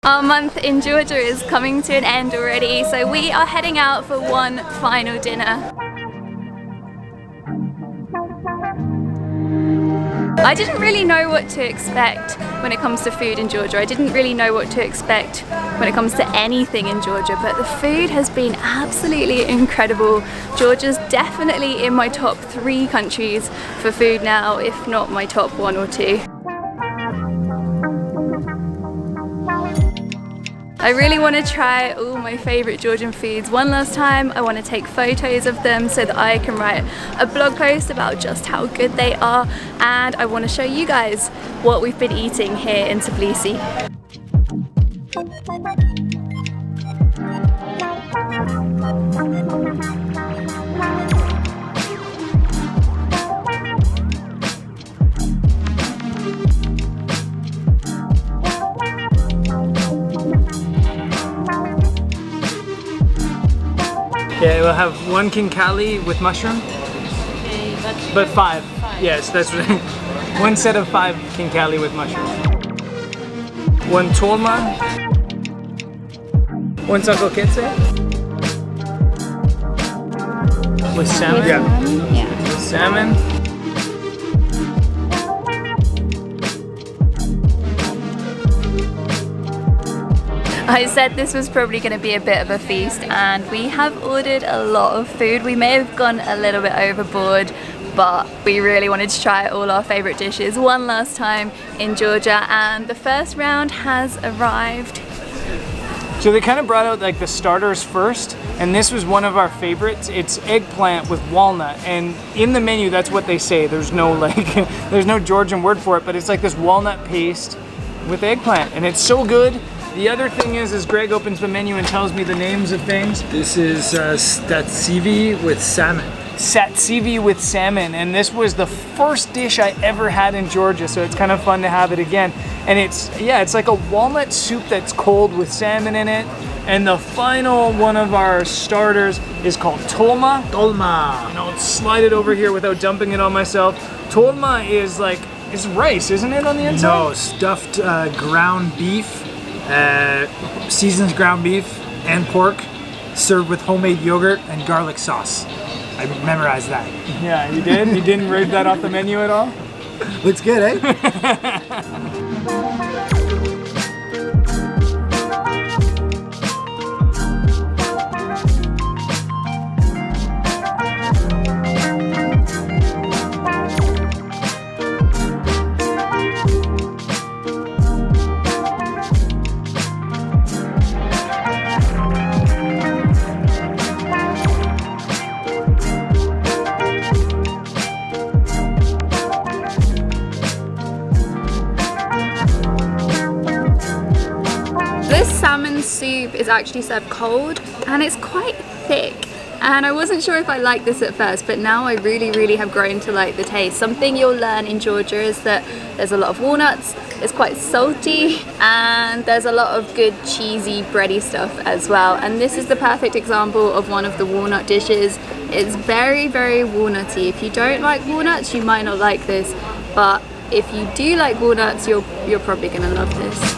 Our month in Georgia is coming to an end already, so we are heading out for one final dinner. I didn't really know what to expect when it comes to food in Georgia. I didn't really know what to expect when it comes to anything in Georgia, but the food has been absolutely incredible. Georgia's definitely in my top 3 countries for food now, if not my top 1 or 2. I really want to try all my favourite Georgian foods one last time. I want to take photos of them so that I can write a blog post about just how good they are, and I want to show you guys what we've been eating here in Tbilisi. Yeah, we'll have 1 khinkali with mushroom. Okay, but 5. Yes, that's right. 1 set of 5 khinkali with mushroom. 1 tolma. 1 sakoketse. With salmon. Yeah. With salmon. I said this was probably going to be a bit of a feast, and we have ordered a lot of food. We may have gone a little bit overboard, but we really wanted to try all our favourite dishes one last time in Georgia, and the first round has arrived. So they kind of brought out like the starters first, and this was one of our favorites. It's eggplant with walnut, and in the menu that's what they say. There's no like, there's no Georgian word for it, but it's like this walnut paste with eggplant, and it's so good. The other thing is Greg opens the menu and tells me the names of things. This is statsivi with salmon. Satsivi with salmon, and this was the first dish I ever had in Georgia, so it's kind of fun to have it again. And it's like a walnut soup that's cold with salmon in it. And the final one of our starters is called tolma. Tolma. And I'll slide it over here without dumping it on myself. Tolma is like, it's rice, isn't it, on the inside? No, stuffed ground beef, seasoned ground beef and pork, served with homemade yogurt and garlic sauce. I memorized that. Yeah, you did? You didn't read that off the menu at all? Looks good, eh? This salmon soup is actually served cold, and it's quite thick, and I wasn't sure if I liked this at first, but now I really have grown to like the taste. Something you'll learn in Georgia is that there's a lot of walnuts, it's quite salty, and there's a lot of good cheesy bready stuff as well, and this is the perfect example of one of the walnut dishes. It's very walnutty. If you don't like walnuts, you might not like this, but if you do like walnuts, you're probably gonna love this.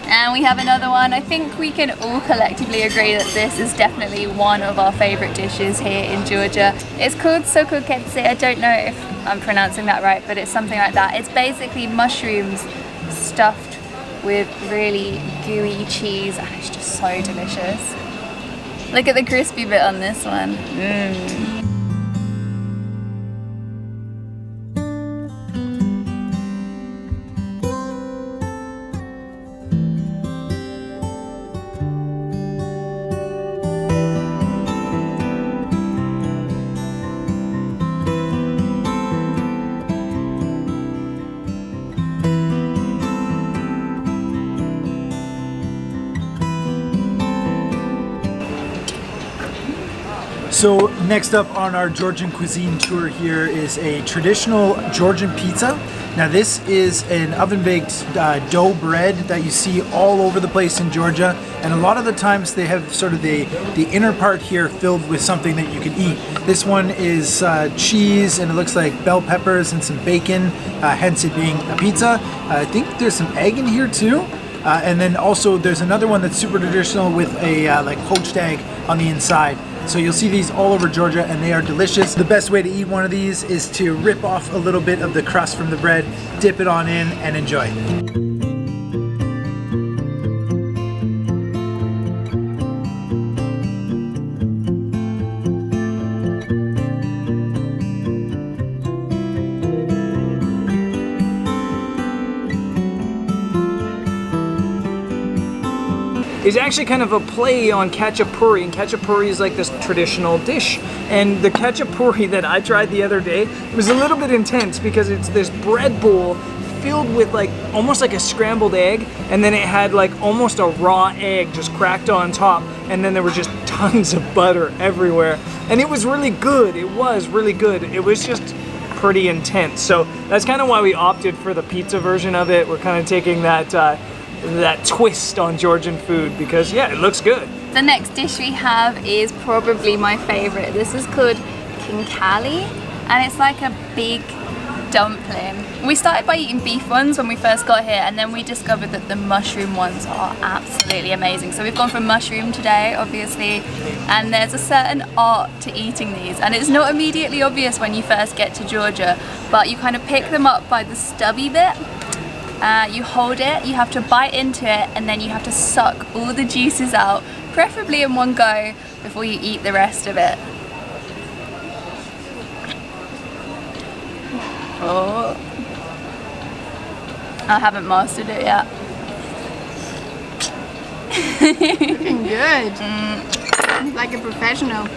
And we have another one. I think we can all collectively agree that this is definitely one of our favourite dishes here in Georgia. It's called sokoketse. I don't know if I'm pronouncing that right, but it's something like that. It's basically mushrooms stuffed with really gooey cheese, and it's just so delicious. Look at the crispy bit on this one. Mmm. So next up on our Georgian cuisine tour here is a traditional Georgian pizza. Now this is an oven-baked dough bread that you see all over the place in Georgia, and a lot of the times they have sort of the inner part here filled with something that you can eat. This one is cheese, and it looks like bell peppers and some bacon, hence it being a pizza. I think there's some egg in here too. And then also there's another one that's super traditional with a like poached egg on the inside. So you'll see these all over Georgia and they are delicious. The best way to eat one of these is to rip off a little bit of the crust from the bread, dip it on in, and enjoy. Is actually kind of a play on khachapuri, and khachapuri is like this traditional dish. And the khachapuri that I tried the other day was a little bit intense because it's this bread bowl filled with like almost like a scrambled egg, and then it had like almost a raw egg just cracked on top, and then there were just tons of butter everywhere. And it was really good. It was really good. It was just pretty intense. So that's kind of why we opted for the pizza version of it. We're kind of taking that twist on Georgian food because yeah, it looks good. The next dish we have is probably my favorite. This is called kinkali, and it's like a big dumpling. We started by eating beef ones when we first got here, and then we discovered that the mushroom ones are absolutely amazing. So we've gone for mushroom today, obviously, and there's a certain art to eating these, and it's not immediately obvious when you first get to Georgia, but you kind of pick them up by the stubby bit. You hold it, you have to bite into it, and then you have to suck all the juices out, preferably in one go, before you eat the rest of it. Oh, I haven't mastered it yet. Looking good. Like a professional.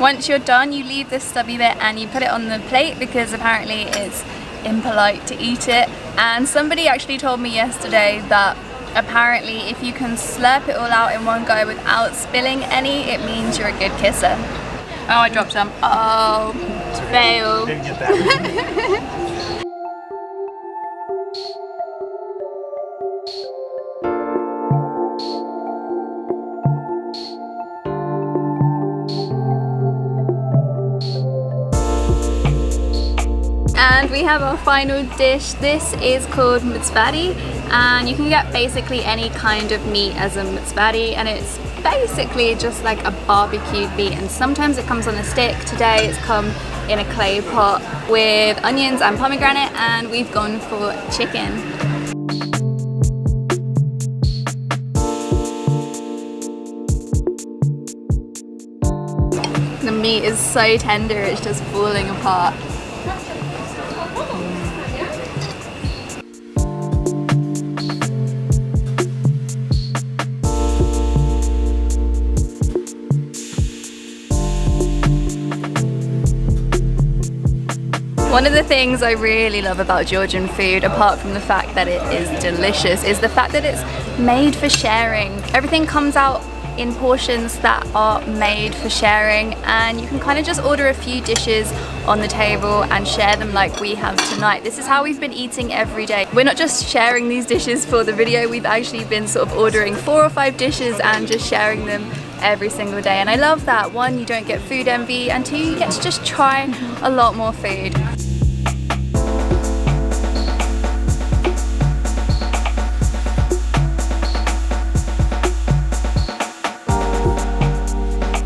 Once you're done, you leave this stubby bit and you put it on the plate because apparently it's impolite to eat it. And somebody actually told me yesterday that apparently if you can slurp it all out in one go without spilling any, it means you're a good kisser. Oh, I dropped some. Oh, fail. Didn't get that. And we have our final dish. This is called mitzvadi, and you can get basically any kind of meat as a mitzvadi, and it's basically just like a barbecued meat, and sometimes it comes on a stick. Today it's come in a clay pot with onions and pomegranate, and we've gone for chicken. The meat is so tender, it's just falling apart. One of the things I really love about Georgian food, apart from the fact that it is delicious, is the fact that it's made for sharing. Everything comes out in portions that are made for sharing, and you can kind of just order a few dishes on the table and share them like we have tonight. This is how we've been eating every day. We're not just sharing these dishes for the video, we've actually been sort of ordering 4 or 5 dishes and just sharing them every single day, and I love that. 1, you don't get food envy, and 2, you get to just try a lot more food.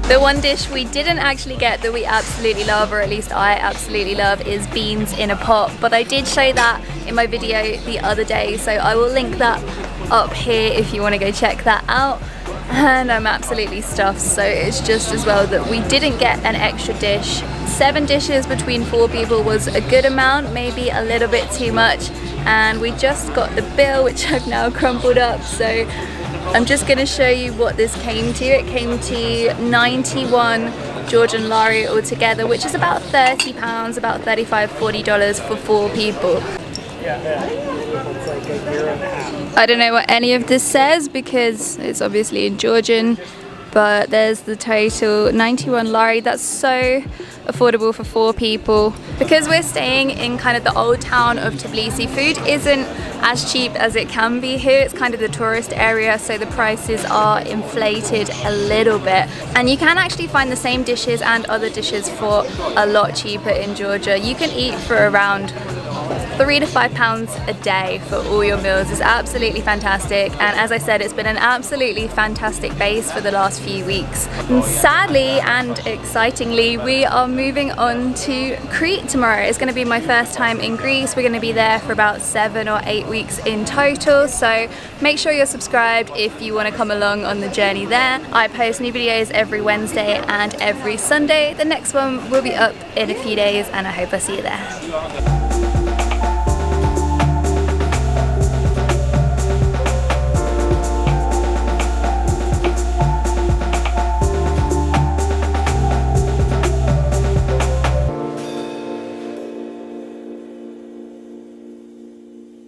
The one dish we didn't actually get that we absolutely love, or at least I absolutely love, is beans in a pot, but I did show that in my video the other day, so I will link that up here if you want to go check that out. and I'm absolutely stuffed, so it's just as well that we didn't get an extra dish. 7 dishes between 4 people was a good amount, maybe a little bit too much, and we just got the bill, which I've now crumpled up, so I'm just going to show you what this came to. It came to 91 Georgian lari altogether, which is about £30, about $35–40 for 4 people. It's like a year and a half. I don't know what any of this says because it's obviously in Georgian, but there's the total 91 lari. That's so affordable for 4 people. Because we're staying in kind of the old town of Tbilisi, food isn't as cheap as it can be here. It's kind of the tourist area, so the prices are inflated a little bit. And you can actually find the same dishes and other dishes for a lot cheaper in Georgia. You can eat for around £3 to £5 a day for all your meals. Is absolutely fantastic, and as I said, it's been an absolutely fantastic base for the last few weeks. And sadly and excitingly, we are moving on to Crete tomorrow. It's going to be my first time in Greece. We're going to be there for about 7 or 8 weeks in total, so make sure you're subscribed if you want to come along on the journey there. I post new videos every Wednesday and every Sunday. The next one will be up in a few days, and I hope I see you there.